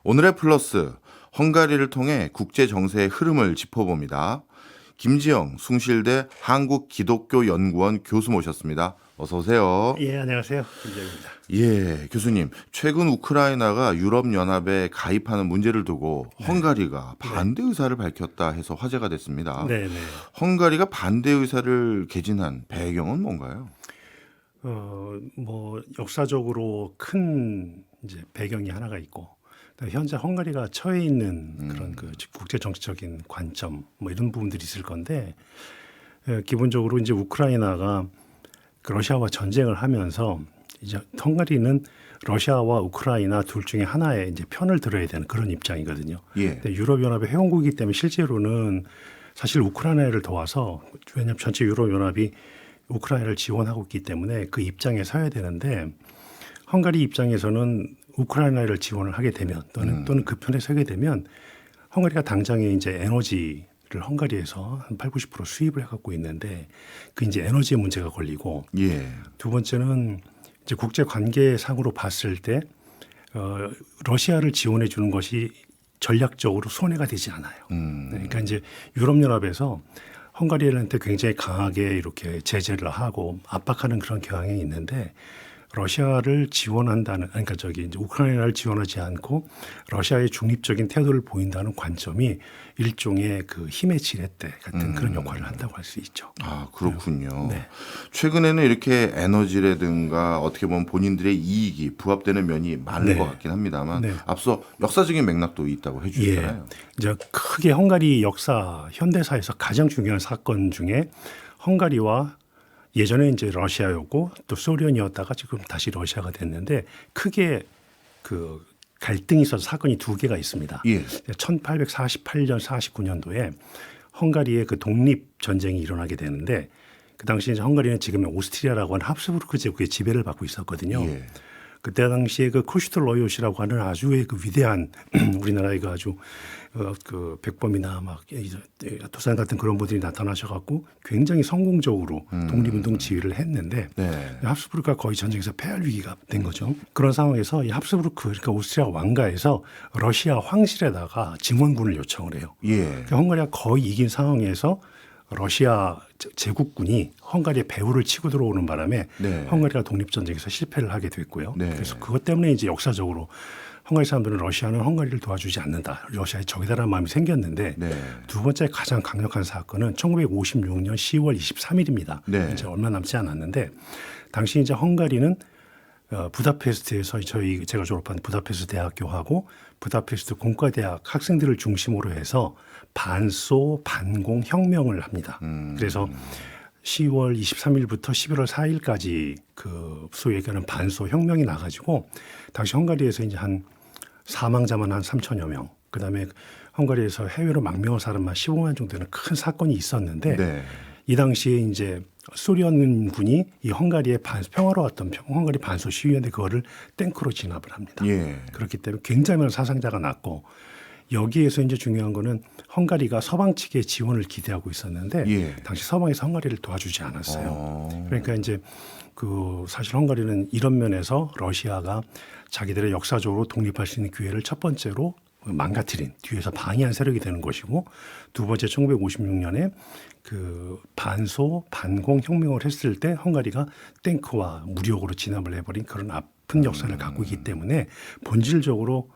오늘의 플러스, 헝가리를 통해 국제 정세의 흐름을 짚어봅니다. 김지영 숭실대 한국기독교연구원 교수 모셨습니다. 어서 오세요. 예, 안녕하세요. 김재입니다. 예, 교수님. 최근 우크라이나가 유럽연합에 가입하는 문제를 두고 헝가리가 반대 의사를 밝혔다 해서 화제가 됐습니다. 네, 네. 헝가리가 반대 의사를 개진한 배경은 뭔가요? 역사적으로 큰 이제 배경이 하나가 있고, 현재 헝가리가 처해 있는 그런 그 국제 정치적인 관점 뭐 이런 부분들이 있을 건데, 기본적으로 이제 우크라이나가 그 러시아와 전쟁을 하면서 이제 헝가리는 러시아와 우크라이나 둘 중에 하나의 이제 편을 들어야 되는 그런 입장이거든요. 예. 근데 유럽연합의 회원국이기 때문에 실제로는 사실 우크라이나를 도와서, 왜냐하면 전체 유럽연합이 우크라이나를 지원하고 있기 때문에 그 입장에 서야 되는데, 헝가리 입장에서는 우크라이나를 지원을 하게 되면 또는 그 편에 서게 되면 헝가리가 당장에 이제 에너지를 헝가리에서 한 8, 90% 수입을 해갖고 있는데 그 이제 에너지 문제가 걸리고, 예. 두 번째는 이제 국제 관계상으로 봤을 때 러시아를 지원해 주는 것이 전략적으로 손해가 되지 않아요. 그러니까 이제 유럽연합에서 헝가리한테 굉장히 강하게 이렇게 제재를 하고 압박하는 그런 경향이 있는데, 러시아를 지원한다는, 그러니까 이제 우크라이나를 지원하지 않고 러시아의 중립적인 태도를 보인다는 관점이 일종의 그 힘의 지렛대 같은 그런 역할을 한다고 할 수 있죠. 아, 그렇군요. 네. 최근에는 이렇게 에너지라든가 어떻게 보면 본인들의 이익이 부합되는 면이 많은 네. 것 같긴 합니다만 네. 앞서 역사적인 맥락도 있다고 해주셨잖아요. 이제 크게 헝가리 역사 현대사에서 가장 중요한 사건 중에 헝가리와 예전에 이제 러시아였고 또 소련이었다가 지금 다시 러시아가 됐는데, 크게 그 갈등이 있어서 사건이 두 개가 있습니다. 예. 1848년, 49년도에 헝가리의 그 독립 전쟁이 일어나게 되는데, 그 당시 이제 헝가리는 지금의 오스트리아라고 하는 합스부르크 제국의 지배를 받고 있었거든요. 예. 그때 당시에 그 코슈트 로요시라고 하는 아주의 그 위대한 우리나라의 그 아주 그 백범이나 막 도산 같은 그런 분들이 나타나셔갖고 굉장히 성공적으로 독립운동 지휘를 했는데, 네. 합스부르크가 거의 전쟁에서 패할 위기가 된 거죠. 그런 상황에서 이 합스부르크, 그러니까 오스트리아 왕가에서 러시아 황실에다가 증원군을 요청을 해요. 예. 그러니까 헝가리가 거의 이긴 상황에서 러시아 제국군이 헝가리의 배후를 치고 들어오는 바람에 네. 헝가리가 독립전쟁에서 실패를 하게 됐고요. 네. 그래서 그것 때문에 이제 역사적으로 헝가리 사람들은 러시아는 헝가리를 도와주지 않는다, 러시아의 적이다라는 마음이 생겼는데, 네. 두 번째 가장 강력한 사건은 1956년 10월 23일입니다. 네. 이제 얼마 남지 않았는데, 당시 이제 헝가리는 부다페스트에서 제가 졸업한 부다페스트 대학교하고 부다페스트 공과대학 학생들을 중심으로 해서 반소 반공 혁명을 합니다. 그래서 10월 23일부터 11월 4일까지 그 소위 얘기하는 반소 혁명이 나가지고, 당시 헝가리에서 이제 한 사망자만 한 3천여 명, 그다음에 헝가리에서 해외로 망명한 사람만 15만 정도 되는 큰 사건이 있었는데, 네. 이 당시에 이제 소련군이 이 헝가리에 평화로웠던 헝가리 반소 시위였는데 그거를 탱크로 진압을 합니다. 예. 그렇기 때문에 굉장히 많은 사상자가 났고, 여기에서 이제 중요한 거는 헝가리가 서방 측의 지원을 기대하고 있었는데, 예. 당시 서방에서 헝가리를 도와주지 않았어요. 어. 그러니까 이제 그 사실 헝가리는 이런 면에서 러시아가 자기들의 역사적으로 독립할 수 있는 기회를 첫 번째로 망가뜨린, 뒤에서 방해한 세력이 되는 것이고, 두 번째 1956년에 그 반소 반공 혁명을 했을 때 헝가리가 탱크와 무력으로 진압을 해버린 그런 아픈 역사를 갖고 있기 때문에 본질적으로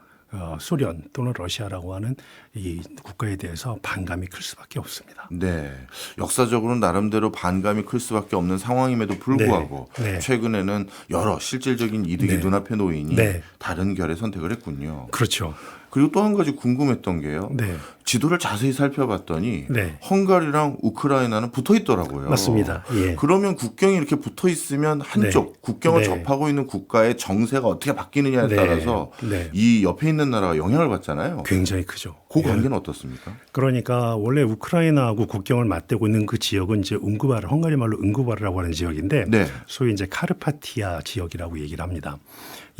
소련 또는 러시아라고 하는 이 국가에 대해서 반감이 클 수밖에 없습니다. 네. 역사적으로는 나름대로 반감이 클 수밖에 없는 상황임에도 불구하고 네. 네. 최근에는 여러 실질적인 이득이 네. 눈앞에 놓이니 네. 다른 결의 선택을 했군요. 그렇죠. 그리고 또 한 가지 궁금했던 게요. 네. 지도를 자세히 살펴봤더니 네. 헝가리랑 우크라이나는 붙어 있더라고요. 맞습니다. 예. 그러면 국경이 이렇게 붙어 있으면 한쪽 네. 국경을 네. 접하고 있는 국가의 정세가 어떻게 바뀌느냐에 네. 따라서 네. 이 옆에 있는 나라가 영향을 받잖아요. 굉장히 크죠. 그 관계는 어떻습니까? 그러니까 원래 우크라이나하고 국경을 맞대고 있는 그 지역은 이제 웅구바르, 헝가리 말로 웅구바르라고 하는 지역인데, 네. 소위 이제 카르파티아 지역이라고 얘기를 합니다.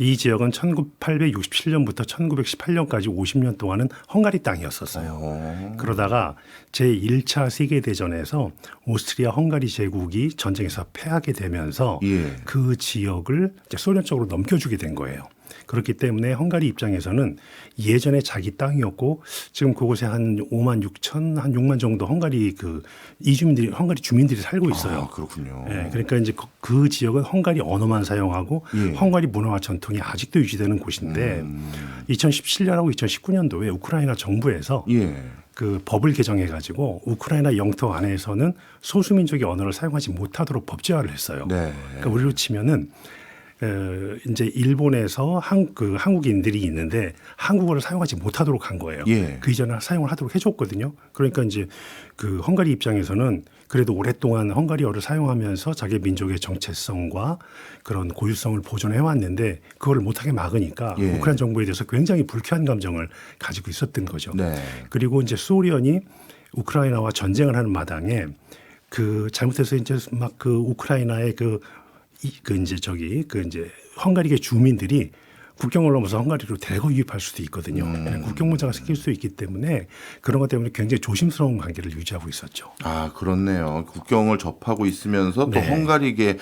이 지역은 1867년부터 1918년까지 50년 동안은 헝가리 땅이었었어요. 그러다가 제1차 세계대전에서 오스트리아 헝가리 제국이 전쟁에서 패하게 되면서 예. 그 지역을 이제 소련 쪽으로 넘겨주게 된 거예요. 그렇기 때문에 헝가리 입장에서는 예전에 자기 땅이었고 지금 그곳에 한 5만 6천 한 6만 정도 헝가리 그 이주민들이 헝가리 주민들이 살고 있어요. 아, 그렇군요. 예, 그러니까 이제 그 지역은 헝가리 언어만 사용하고 예. 헝가리 문화와 전통이 아직도 유지되는 곳인데 2017년하고 2019년도에 우크라이나 정부에서 예. 그 법을 개정해 가지고 우크라이나 영토 안에서는 소수민족의 언어를 사용하지 못하도록 법제화를 했어요. 네. 그러니까 우리로 치면은 이제 일본에서 한국인들이 있는데 한국어를 사용하지 못하도록 한 거예요. 예. 그 이전에 사용을 하도록 해줬거든요. 그러니까 이제 그 헝가리 입장에서는 그래도 오랫동안 헝가리어를 사용하면서 자기 민족의 정체성과 그런 고유성을 보존해 왔는데 그걸 못하게 막으니까 예. 우크라이나 정부에 대해서 굉장히 불쾌한 감정을 가지고 있었던 거죠. 네. 그리고 이제 소련이 우크라이나와 전쟁을 하는 마당에 그 잘못해서 이제 막 그 우크라이나의 그 이제 헝가리계 주민들이 국경을 넘어서 헝가리로 대거 유입할 수도 있거든요. 국경 문제가 생길 수 있기 때문에 그런 것 때문에 굉장히 조심스러운 관계를 유지하고 있었죠. 아, 그렇네요. 국경을 접하고 있으면서 또 네. 헝가리계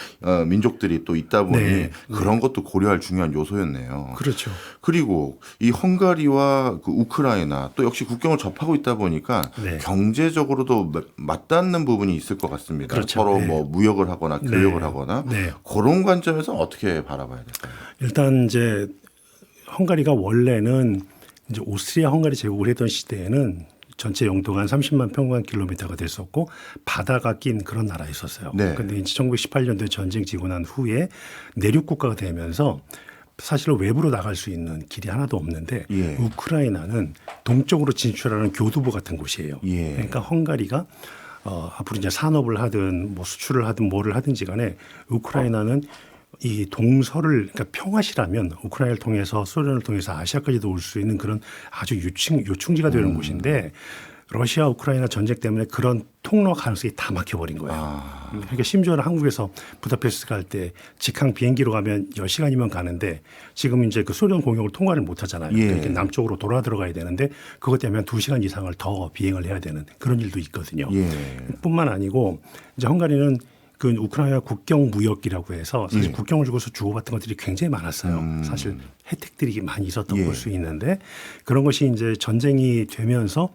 민족들이 또 있다 보니 네. 그런 것도 고려할 중요한 요소였네요. 그렇죠. 그리고 이 헝가리와 그 우크라이나 또 역시 국경을 접하고 있다 보니까 네. 경제적으로도 맞닿는 부분이 있을 것 같습니다. 그렇죠. 서로 네. 뭐 무역을 하거나 네. 교역을 하거나 네. 그런 관점에서 어떻게 바라봐야 될까요? 일단 이제 헝가리가 원래는 이제 오스트리아 헝가리 제국을 했던 시대에는 전체 영토가 한 30만 평방킬로미터가 됐었고 바다가 낀 그런 나라였었어요. 네. 그런데 이제 1918년도에 전쟁 지고 난 후에 내륙 국가가 되면서 사실 외부로 나갈 수 있는 길이 하나도 없는데 예. 우크라이나는 동쪽으로 진출하는 교두보 같은 곳이에요. 예. 그러니까 헝가리가 앞으로 이제 산업을 하든 뭐 수출을 하든 뭐를 하든지 간에 우크라이나는 이 동서를 그러니까 평화시라면 우크라이나를 통해서 소련을 통해서 아시아까지도 올 수 있는 그런 아주 요충지가 되는 곳인데 러시아 우크라이나 전쟁 때문에 그런 통로 가능성이 다 막혀버린 거예요. 그러니까 심지어는 한국에서 부다페스트 갈 때 직항 비행기로 가면 10시간이면 가는데 지금 이제 그 소련 공역을 통과를 못 하잖아요. 예. 그러니까 남쪽으로 돌아 들어가야 되는데 그것 때문에 2시간 이상을 더 비행을 해야 되는 그런 일도 있거든요. 예. 뿐만 아니고 이제 헝가리는 그 우크라이나 국경 무역이라고 해서 사실 국경을 주고서 주고받던 것들이 굉장히 많았어요. 사실 혜택들이 많이 있었던 볼 수 있는데 그런 것이 이제 전쟁이 되면서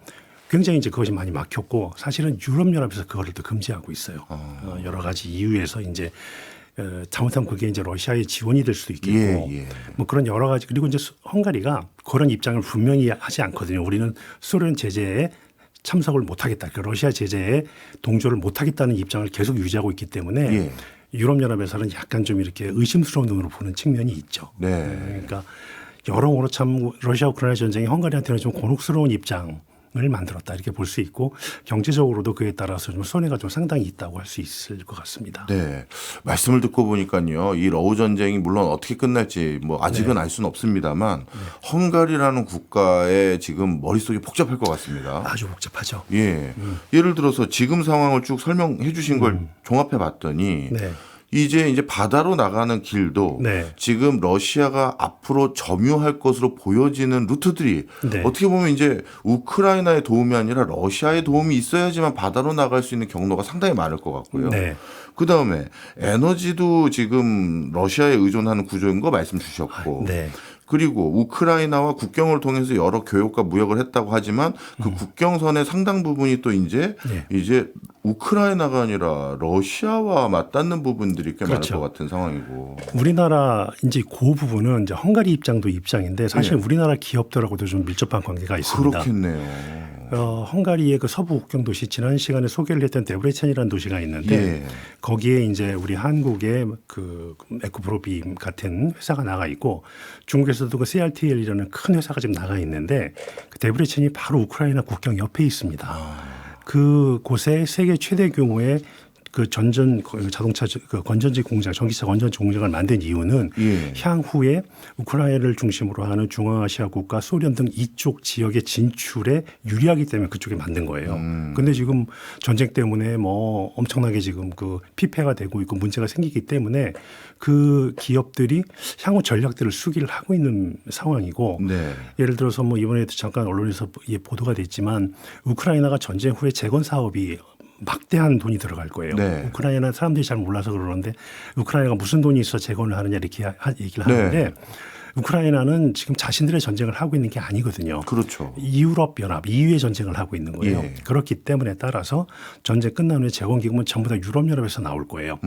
굉장히 이제 그것이 많이 막혔고 사실은 유럽연합에서 그거를 또 금지하고 있어요. 여러 가지 이유에서 이제 잘못하면 그게 이제 러시아의 지원이 될 수도 있겠고 예. 뭐 그런 여러 가지 그리고 이제 헝가리가 그런 입장을 분명히 하지 않거든요. 우리는 소련 제재에 참석을 못하겠다. 그러니까 러시아 제재에 동조를 못하겠다는 입장을 계속 유지하고 있기 때문에 예. 유럽연합에서는 약간 좀 이렇게 의심스러운 눈으로 보는 측면이 있죠. 네. 그러니까 여러모로 참 러시아 우크라이나 전쟁이 헝가리한테는 좀 곤혹스러운 입장을 만들었다 이렇게 볼 수 있고 경제적으로도 그에 따라서 좀 손해가 좀 상당히 있다고 할 수 있을 것 같습니다. 네. 말씀을 듣고 보니까요. 이 러우 전쟁이 물론 어떻게 끝날지 뭐 아직은 알 수는 없습니다만 헝가리라는 국가의 지금 머릿속이 복잡할 것 같습니다. 아주 복잡하죠. 예. 예를 들어서 지금 상황을 쭉 설명해 주신 걸 종합해 봤더니 네. 이제 바다로 나가는 길도 네. 지금 러시아가 앞으로 점유할 것으로 보여지는 루트들이 네. 어떻게 보면 이제 우크라이나의 도움이 아니라 러시아의 도움이 있어야지만 바다로 나갈 수 있는 경로가 상당히 많을 것 같고요. 네. 그다음에 에너지도 지금 러시아에 의존하는 구조인 거 말씀 주셨고 네. 그리고 우크라이나와 국경을 통해서 여러 교역과 무역을 했다고 하지만 그 국경선의 상당 부분이 또 이제 우크라이나가 아니라 러시아와 맞닿는 부분들이 꽤 그렇죠. 많을 것 같은 상황이고. 우리나라 이제 그 부분은 이제 헝가리 입장도 입장인데 사실 우리나라 기업들하고도 좀 밀접한 관계가 있습니다. 그렇겠네요. 헝가리의 그 서부 국경 도시 지난 시간에 소개를 했던 데브레첸이라는 도시가 있는데 예. 거기에 이제 우리 한국의 그 에코프로빔 같은 회사가 나가 있고 중국에서도 그 CRTL이라는 큰 회사가 지금 나가 있는데 그 데브레첸이 바로 우크라이나 국경 옆에 있습니다. 그 곳에 세계 최대 규모의 그 자동차 그 건전지 공장, 전기차 건전지 공장을 만든 이유는 향후에 우크라이나를 중심으로 하는 중앙아시아 국가, 소련 등 이쪽 지역의 진출에 유리하기 때문에 그쪽에 만든 거예요. 근데 지금 전쟁 때문에 뭐 엄청나게 지금 그 피폐가 되고 있고 문제가 생기기 때문에 그 기업들이 향후 전략들을 수기를 하고 있는 상황이고 네. 예를 들어서 뭐 이번에도 잠깐 언론에서 보도가 됐지만 우크라이나가 전쟁 후에 재건 사업이 막대한 돈이 들어갈 거예요. 네. 우크라이나 사람들이 잘 몰라서 그러는데 우크라이나가 무슨 돈이 있어 재건을 하느냐 이렇게 얘기를 하는데 우크라이나는 지금 자신들의 전쟁을 하고 있는 게 아니거든요. 그렇죠. 유럽 연합 EU의 전쟁을 하고 있는 거예요. 예. 그렇기 때문에 따라서 전쟁 끝난 후에 재건 기금은 전부 다 유럽 연합에서 나올 거예요.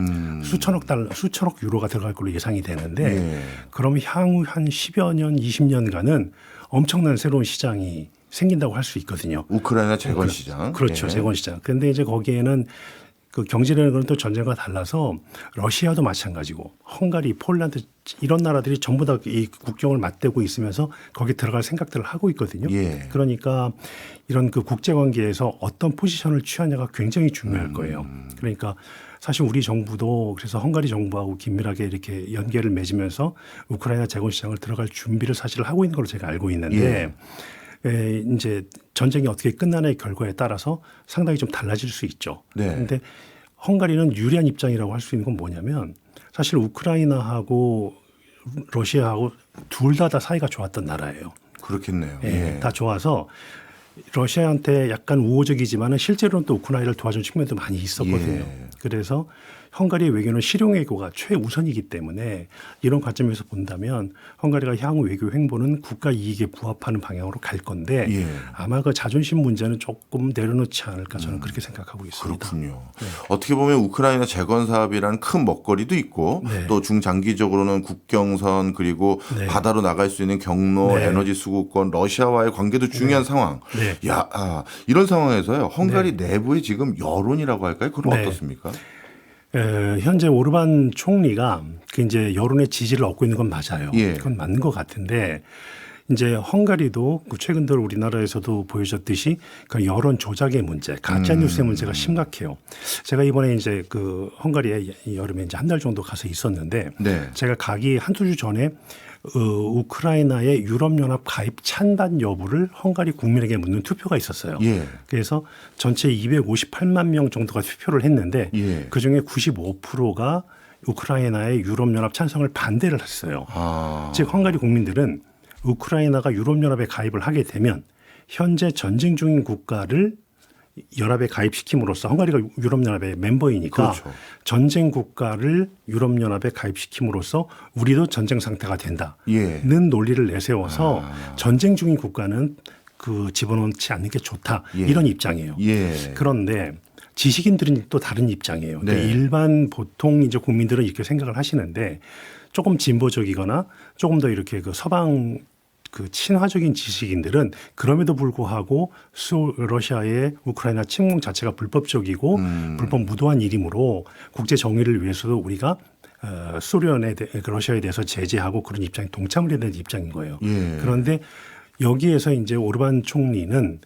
수천억 유로가 들어갈 걸로 예상이 되는데 예. 그러면 향후 한 10여 년, 20년간은 엄청난 새로운 시장이 생긴다고 할 수 있거든요. 우크라이나 재건 시장. 그렇죠. 예. 재건 시장. 그런데 이제 거기에는 그 경제라는 건 또 전쟁과 달라서 러시아도 마찬가지고 헝가리, 폴란드 이런 나라들이 전부 다 이 국경을 맞대고 있으면서 거기 들어갈 생각들을 하고 있거든요. 예. 그러니까 이런 그 국제 관계에서 어떤 포지션을 취하냐가 굉장히 중요할 거예요. 그러니까 사실 우리 정부도 그래서 헝가리 정부하고 긴밀하게 이렇게 연계를 맺으면서 우크라이나 재건 시장을 들어갈 준비를 사실 하고 있는 걸로 제가 알고 있는데 이제 전쟁이 어떻게 끝나냐의 결과에 따라서 상당히 좀 달라질 수 있죠. 네. 그런데 헝가리는 유리한 입장이라고 할 수 있는 건 뭐냐면 사실 우크라이나하고 러시아하고 둘 다 사이가 좋았던 나라예요. 그렇겠네요. 예, 예. 다 좋아서 러시아한테 약간 우호적이지만은 실제로는 또 우크라이나를 도와준 측면도 많이 있었거든요. 예. 그래서 헝가리의 외교는 실용 외교가 최우선이기 때문에 이런 관점에서 본다면 헝가리가 향후 외교 행보는 국가 이익에 부합하는 방향으로 갈 건데 예. 아마 그 자존심 문제는 조금 내려놓지 않을까 저는 그렇게 생각하고 있습니다. 그렇군요. 어떻게 보면 우크라이나 재건 사업이라는 큰 먹거리도 있고 네. 또 중장기적으로는 국경선 그리고 네. 바다로 나갈 수 있는 경로, 네. 에너지 수급권, 러시아와의 관계도 중요한 상황. 네. 야, 이런 상황에서요. 헝가리 내부의 지금 여론이라고 할까요? 그건 네. 어떻습니까? 현재 오르반 총리가 그 이제 여론의 지지를 얻고 있는 건 맞아요. 예. 그건 맞는 것 같은데 이제 헝가리도 그 최근 들어 우리나라에서도 보여줬듯이 그 여론 조작의 문제, 가짜 뉴스의 문제가 심각해요. 제가 이번에 이제 그 헝가리에 여름에 이제 한 달 정도 가서 있었는데 네. 제가 가기 한두 주 전에 우크라이나의 유럽연합 가입 찬반 여부를 헝가리 국민에게 묻는 투표가 있었어요. 예. 그래서 전체 258만 명 정도가 투표를 했는데 예. 그중에 95%가 우크라이나의 유럽연합 찬성을 반대를 했어요. 즉 헝가리 국민들은 우크라이나가 유럽연합에 가입을 하게 되면 현재 전쟁 중인 국가를 연합에 가입시킴으로써 헝가리가 유럽연합의 멤버이니까 그렇죠. 전쟁 국가를 유럽연합에 가입시킴으로써 우리도 전쟁 상태가 된다는 예. 논리를 내세워서 전쟁 중인 국가는 그 집어넣지 않는 게 좋다 예. 이런 입장이에요. 예. 그런데 지식인들은 또 다른 입장이에요. 네. 그러니까 일반 보통 이제 국민들은 이렇게 생각을 하시는데 조금 진보적이거나 조금 더 이렇게 그 서방 그 친화적인 지식인들은 그럼에도 불구하고 러시아의 우크라이나 침공 자체가 불법적이고 불법 무도한 일이므로 국제 정의를 위해서도 우리가 러시아에 대해서 제재하고 그런 입장에 동참을 해야 되는 입장인 거예요. 예. 그런데 여기에서 이제 오르반 총리는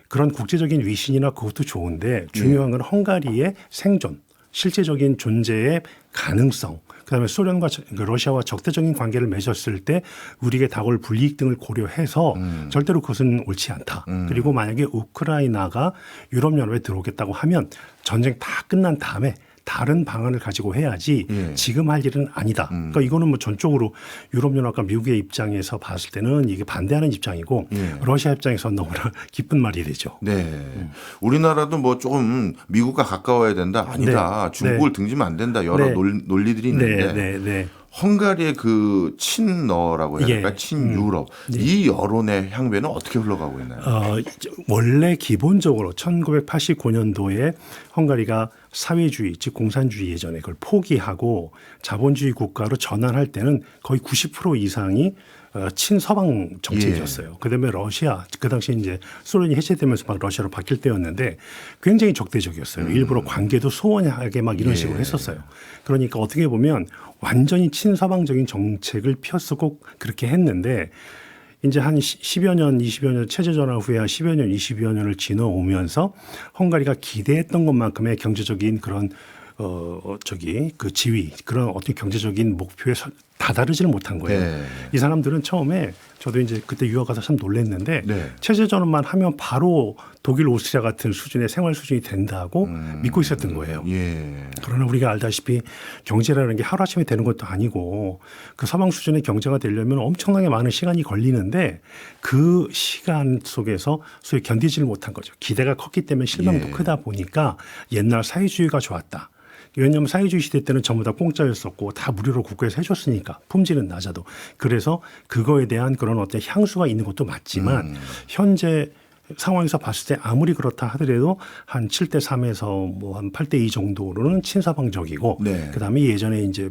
그런 국제적인 위신이나 그것도 좋은데 중요한 건 헝가리의 생존, 실제적인 존재의 가능성, 그다음에 소련과 러시아와 적대적인 관계를 맺었을 때 우리에게 다가올 불이익 등을 고려해서 절대로 그것은 옳지 않다. 그리고 만약에 우크라이나가 유럽연합에 들어오겠다고 하면 전쟁 다 끝난 다음에 다른 방안을 가지고 해야지 예. 지금 할 일은 아니다. 그러니까 이거는 뭐 전적으로 유럽연합과 미국의 입장에서 봤을 때는 이게 반대하는 입장이고 예. 러시아 입장에서는 너무나 기쁜 말이 되죠. 네. 우리나라도 뭐 조금 미국과 가까워야 된다. 아니다. 네. 중국을 네. 등지면 안 된다. 여러 네. 논리들이 있는데 네. 헝가리의 그 친러라고 해야 될까? 예. 친유럽. 이 여론의 향배는 어떻게 흘러가고 있나요? 원래 기본적으로 1989년도에 헝가리가 사회주의, 즉 공산주의 예전에 그걸 포기하고 자본주의 국가로 전환할 때는 거의 90% 이상이 친서방 정책이었어요. 그다음에 러시아, 그 당시 이제 소련이 해체되면서 막 러시아로 바뀔 때였는데 굉장히 적대적이었어요. 일부러 관계도 소원하게 막 이런 식으로 했었어요. 그러니까 어떻게 보면 완전히 친서방적인 정책을 폈었고 그렇게 했는데 이제 한 10여 년, 20여 년 체제 전환 후에 한 10여 년, 20여 년을 지나오면서 헝가리가 기대했던 것만큼의 경제적인 그런 그 지위, 그런 어떤 경제적인 목표에 다다르지는 못한 거예요. 네. 이 사람들은 처음에 저도 이제 그때 유학 가서 참 놀랐는데 네. 체제 전환만 하면 바로 독일, 오스트리아 같은 수준의 생활 수준이 된다고 믿고 있었던 거예요. 예. 그러나 우리가 알다시피 경제라는 게 하루아침에 되는 것도 아니고 그 서방 수준의 경제가 되려면 엄청나게 많은 시간이 걸리는데 그 시간 속에서 소위 견디지를 못한 거죠. 기대가 컸기 때문에 실망도 예. 크다 보니까 옛날 사회주의가 좋았다. 왜냐하면 사회주의 시대 때는 전부 다 공짜였었고 다 무료로 국가에서 해줬으니까 품질은 낮아도. 그래서 그거에 대한 그런 어떤 향수가 있는 것도 맞지만 현재 상황에서 봤을 때 아무리 그렇다 하더라도 한 7대 3에서 뭐 한 8대 2 정도로는 친서방적이고 네. 그다음에 예전에 이제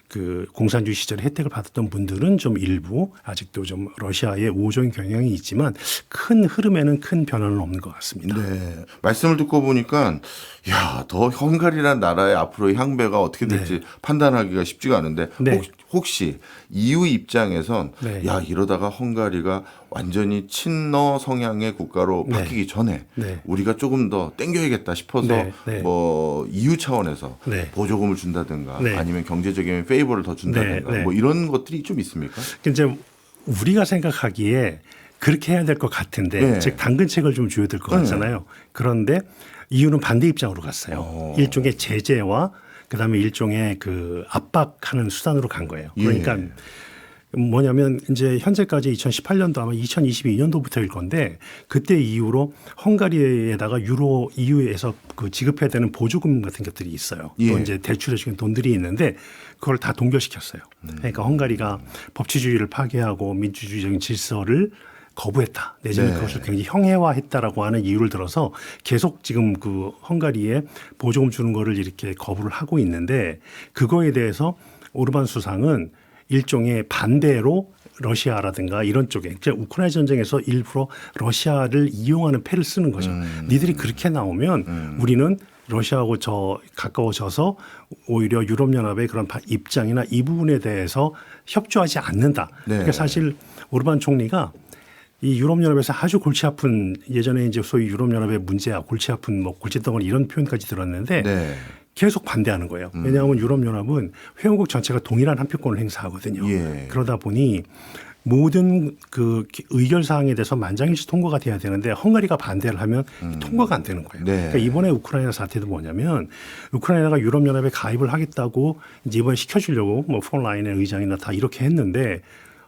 그 공산주의 시절에 혜택을 받았던 분들은 좀 일부 아직도 좀 러시아의 우호적인 경향이 있지만 큰 흐름에는 큰 변화는 없는 것 같습니다. 네. 말씀을 듣고 보니까 야, 더 헝가리란 나라의 앞으로의 향배가 어떻게 될지 판단하기가 쉽지가 않은데 네. 혹시 EU 입장에선 네. 야, 이러다가 헝가리가 완전히 친러 성향의 국가로 네. 바뀌기 전에 네. 우리가 조금 더 땡겨야겠다 싶어서 네. 네. 뭐 EU 차원에서 네. 보조금을 준다든가 네. 아니면 경제적인 페이버를 더 준다든가 네. 네. 뭐 이런 것들이 좀 있습니까? 이제 우리가 생각하기에 그렇게 해야 될 것 같은데 네. 즉 당근책을 좀 줘야 될 것 같잖아요. 그런데 이유는 반대 입장으로 갔어요. 일종의 제재와 그다음에 일종의 그 압박하는 수단으로 간 거예요. 그러니까 예. 뭐냐면 이제 현재까지 2018년도 아마 2022년도부터일 건데 그때 이후로 헝가리에다가 유로 EU에서 그 지급해야 되는 보조금 같은 것들이 있어요. 예. 또 이제 대출해 주는 돈들이 있는데 그걸 다 동결시켰어요. 그러니까 헝가리가 법치주의를 파괴하고 민주주의적인 질서를 거부했다. 내지는 네. 그것을 굉장히 형해화했다라고 하는 이유를 들어서 계속 지금 그 헝가리에 보조금 주는 거를 이렇게 거부를 하고 있는데 그거에 대해서 오르반 수상은 일종의 반대로 러시아라든가 이런 쪽에 그러니까 우크라이나 전쟁에서 일부러 러시아를 이용하는 패를 쓰는 거죠. 니들이 그렇게 나오면 우리는 러시아하고 가까워져서 오히려 유럽연합의 그런 입장이나 이 부분에 대해서 협조하지 않는다. 네. 그러니까 사실 오르반 총리가 이 유럽연합에서 아주 골치 아픈 예전에 이제 소위 유럽연합의 문제야 골치 아픈 뭐 골칫덩어리 이런 표현까지 들었는데 네. 계속 반대하는 거예요. 왜냐하면 유럽연합은 회원국 전체가 동일한 한 표권을 행사하거든요. 예. 그러다 보니 모든 그 의결 사항에 대해서 만장일치 통과가 돼야 되는데 헝가리가 반대를 하면 통과가 안 되는 거예요. 네. 그러니까 이번에 우크라이나 사태도 뭐냐면 우크라이나가 유럽연합에 가입을 하겠다고 이제 이번에 시켜주려고 뭐 폰라인의 의장이나 다 이렇게 했는데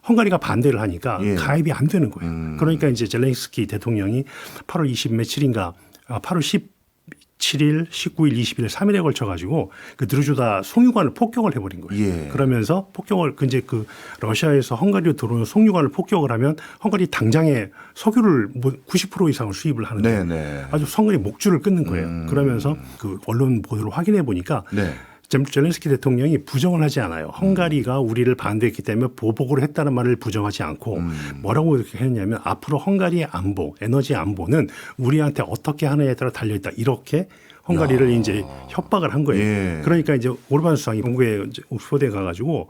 헝가리가 반대를 하니까 예. 가입이 안 되는 거예요. 그러니까 이제 젤렌스키 대통령이 8월 20 며칠인가 8월 17일, 19일, 20일 3일에 걸쳐 가지고 그 드루조다 송유관을 폭격을 해버린 거예요. 예. 그러면서 폭격을 이제 그 러시아에서 헝가리로 들어오는 송유관을 폭격을 하면 헝가리 당장에 석유를 90% 이상을 수입을 하는데 네네. 아주 헝가리 목줄을 끊는 거예요. 그러면서 그 언론 보도를 확인해 보니까 네. 젤렌스키 대통령이 부정을 하지 않아요. 헝가리가 우리를 반대했기 때문에 보복을 했다는 말을 부정하지 않고 뭐라고 이렇게 했냐면 앞으로 헝가리의 안보, 에너지 안보는 우리한테 어떻게 하느냐에 따라 달려있다. 이렇게 헝가리를 이제 협박을 한 거예요. 예. 그러니까 이제 오르반 수상이 영국에 옥스퍼드에 가가지고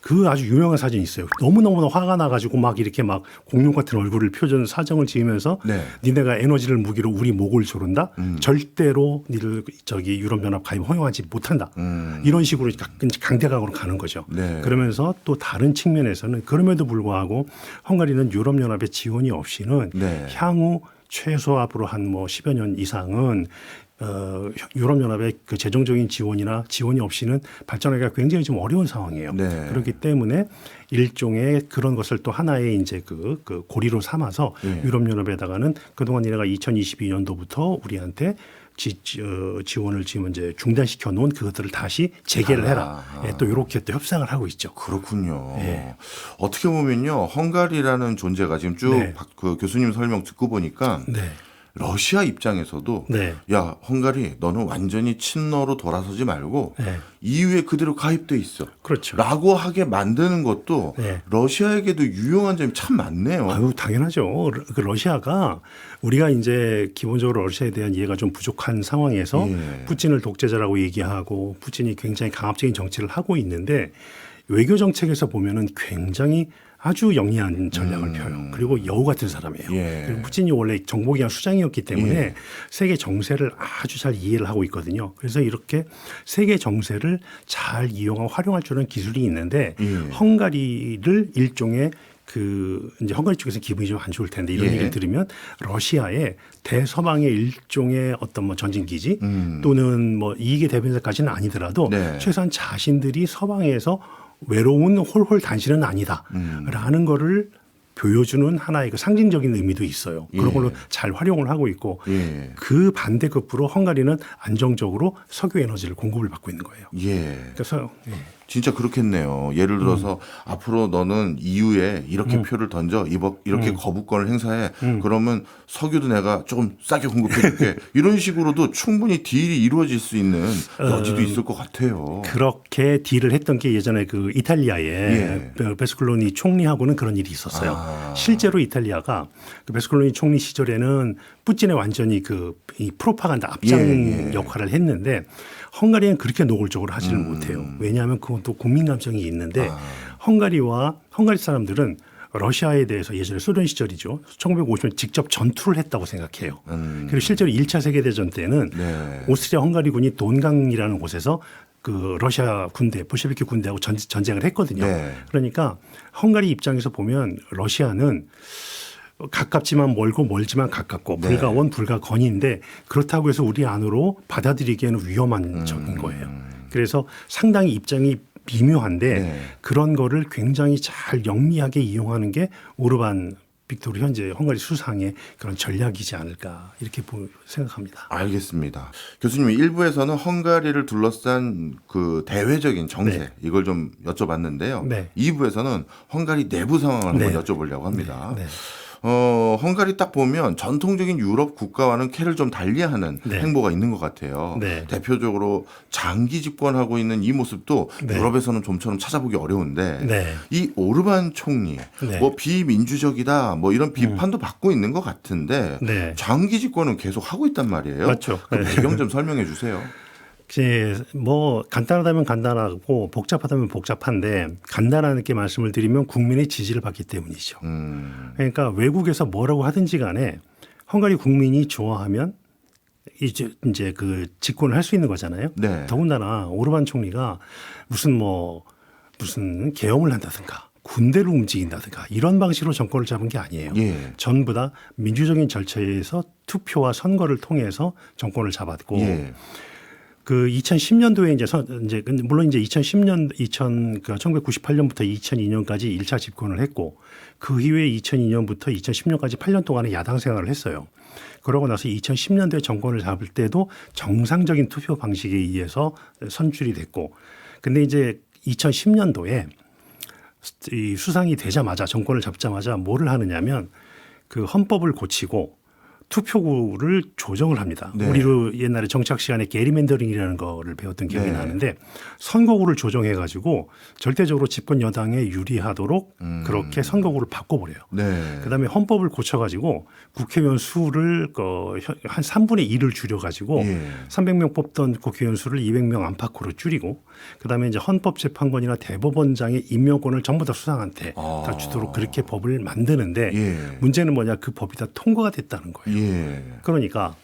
그 아주 유명한 사진이 있어요. 너무너무 화가 나가지고 막 이렇게 막 공룡 같은 얼굴을 표정 사정을 지으면서 네. 니네가 에너지를 무기로 우리 목을 조른다. 절대로 니들 저기 유럽연합 가입 허용하지 못한다. 이런 식으로 강대강으로 가는 거죠. 네. 그러면서 또 다른 측면에서는 그럼에도 불구하고 헝가리는 유럽연합의 지원이 없이는 네. 향후 최소 앞으로 한 뭐 10여 년 이상은 유럽연합의 그 재정적인 지원이나 지원이 없이는 발전하기가 굉장히 좀 어려운 상황이에요. 네. 그렇기 때문에 일종의 그런 것을 또 하나의 이제 그 고리로 삼아서 네. 유럽연합에다가는 그동안 얘네가 2022년도부터 우리한테 지원을 지금 이제 중단시켜 놓은 그것들을 다시 재개를 해라. 예, 또 이렇게 또 협상을 하고 있죠. 그렇군요. 예. 어떻게 보면요, 헝가리라는 존재가 지금 쭉 네. 그 교수님 설명 듣고 보니까 네. 러시아 입장에서도 네. 야, 헝가리 너는 완전히 친러로 돌아서지 말고 네. EU에 그대로 가입돼 있어. 그렇죠. 라고 하게 만드는 것도 네. 러시아에게도 유용한 점이 참 많네요. 아유, 당연하죠. 그 러시아가 우리가 이제 기본적으로 러시아에 대한 이해가 좀 부족한 상황에서 예. 푸틴을 독재자라고 얘기하고 푸틴이 굉장히 강압적인 정치를 하고 있는데 외교 정책에서 보면은 굉장히 아주 영리한 전략을 펴요. 그리고 여우 같은 사람이에요. 예. 그리고 푸틴이 원래 정보기관 수장이었기 때문에 세계 정세를 아주 잘 이해를 하고 있거든요. 그래서 이렇게 세계 정세를 잘 이용하고 활용할 줄 아는 기술이 있는데 헝가리를 일종의 그 이제 헝가리 쪽에서 기분이 좀 안 좋을 텐데 이런 예. 얘기를 들으면 러시아의 대서방의 일종의 어떤 뭐 전진 기지 또는 뭐 이익의 대변자까지는 아니더라도 네. 최소한 자신들이 서방에서 외로운 홀홀 단신은 아니다라는 거를 보여주는 하나의 그 상징적인 의미도 있어요. 그런 예. 걸로 잘 활용을 하고 있고 예. 그 반대급부로 헝가리는 안정적으로 석유 에너지를 공급을 받고 있는 거예요. 예. 그래서 진짜 그렇겠네요. 예를 들어서 앞으로 너는 EU에 이렇게 표를 던져 이렇게 거부권을 행사해. 그러면 석유도 내가 조금 싸게 공급해줄게. 이런 식으로도 충분히 딜이 이루어질 수 있는 여지도 있을 것 같아요. 그렇게 딜을 했던 게 예전에 그 이탈리아의 예. 베스콜로니 총리하고는 그런 일이 있었어요. 실제로 이탈리아가 그 베스콜로니 총리 시절에는 푸틴의 완전히 이 프로파간다 앞장 역할을 했는데 헝가리는 그렇게 노골적으로 하지를 못해요. 왜냐하면 그건 또 국민 감정이 있는데 헝가리 사람들은 러시아에 대해서 예전에 소련 시절이죠. 1950년 직접 전투를 했다고 생각해요. 그리고 실제로 1차 세계대전 때는 오스트리아 헝가리군이 돈강이라는 곳에서 그 러시아 군대, 볼셰비키 군대하고 전쟁을 했거든요. 그러니까 헝가리 입장에서 보면 러시아는 가깝지만 멀고 멀지만 가깝고 불가원 불가건인데 그렇다고 해서 우리 안으로 받아들이기에는 위험한 적인 거예요. 그래서 상당히 입장이 미묘한데 그런 거를 굉장히 잘 영리하게 이용하는 게 오르반 빅토르 현재 헝가리 수상의 그런 전략이지 않을까 이렇게 생각합니다. 알겠습니다. 교수님 일부에서는 헝가리를 둘러싼 그 대외적인 정세 이걸 좀 여쭤봤는데요. 2부에서는 헝가리 내부 상황을 한번 여쭤보려고 합니다. 헝가리 딱 보면 전통적인 유럽 국가와는 캐를 좀 달리하는 행보가 있는 것 같아요. 대표적으로 장기 집권하고 있는 이 모습도 유럽에서는 좀처럼 찾아보기 어려운데 이 오르반 총리 뭐 비민주적이다 뭐 이런 비판도 받고 있는 것 같은데 장기 집권은 계속 하고 있단 말이에요. 맞죠. 그 배경 좀 설명해 주세요. 뭐 간단하다면 간단하고 복잡하다면 복잡한데 간단하게 말씀을 드리면 국민의 지지를 받기 때문이죠. 그러니까 외국에서 뭐라고 하든지 간에 헝가리 국민이 좋아하면 이제 그 집권을 할 수 있는 거잖아요. 더군다나 오르반 총리가 무슨 계엄을 한다든가 군대를 움직인다든가 이런 방식으로 정권을 잡은 게 아니에요. 전부 다 민주적인 절차에서 투표와 선거를 통해서 정권을 잡았고 그 2010년도에 이제 물론 이제 1998년부터 2002년까지 1차 집권을 했고 그 이후에 2002년부터 2010년까지 8년 동안의 야당 생활을 했어요. 그러고 나서 2010년도에 정권을 잡을 때도 정상적인 투표 방식에 의해서 선출이 됐고 근데 이제 2010년도에 이 수상이 되자마자 정권을 잡자마자 뭐를 하느냐면 그 헌법을 고치고 투표구를 조정을 합니다. 우리로 옛날에 정착 시간에 게리맨더링이라는 거를 배웠던 기억이 나는데 선거구를 조정해 가지고 절대적으로 집권 여당에 유리하도록 그렇게 선거구를 바꿔버려요. 그다음에 헌법을 고쳐 가지고 국회의원 수를 한 3분의 1을 줄여 가지고 300명 뽑던 국회의원 수를 200명 안팎으로 줄이고 그다음에 이제 헌법재판관이나 대법원장의 임명권을 전부 다 수상한테 다 주도록 그렇게 법을 만드는데 문제는 뭐냐 그 법이 다 통과가 됐다는 거예요. 그러니까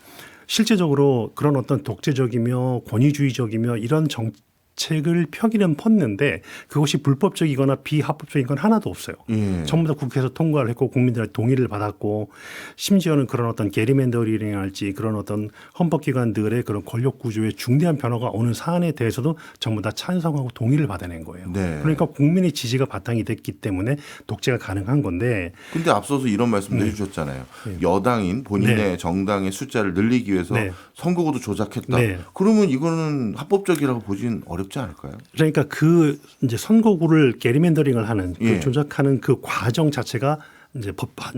실제적으로 그런 어떤 독재적이며 권위주의적이며 이런 정책을 펴기는 폈는데 그것이 불법적이거나 비합법적인 건 하나도 없어요. 전부 다 국회에서 통과를 했고 국민들의 동의를 받았고 심지어는 그런 어떤 게리맨더링이랄지 그런 어떤 헌법기관들의 그런 권력 구조에 중대한 변화가 오는 사안에 대해서도 전부 다 찬성하고 동의를 받아낸 거예요. 그러니까 국민의 지지가 바탕이 됐기 때문에 독재가 가능한 건데. 근데 앞서서 이런 말씀도 해주셨잖아요. 여당인 본인의 정당의 숫자를 늘리기 위해서 선거구도 조작했다. 그러면 이거는 합법적이라고 보진 어렵지 않을까요? 그러니까 그 이제 선거구를 게리맨더링을 하는 그 조작하는 그 과정 자체가 이제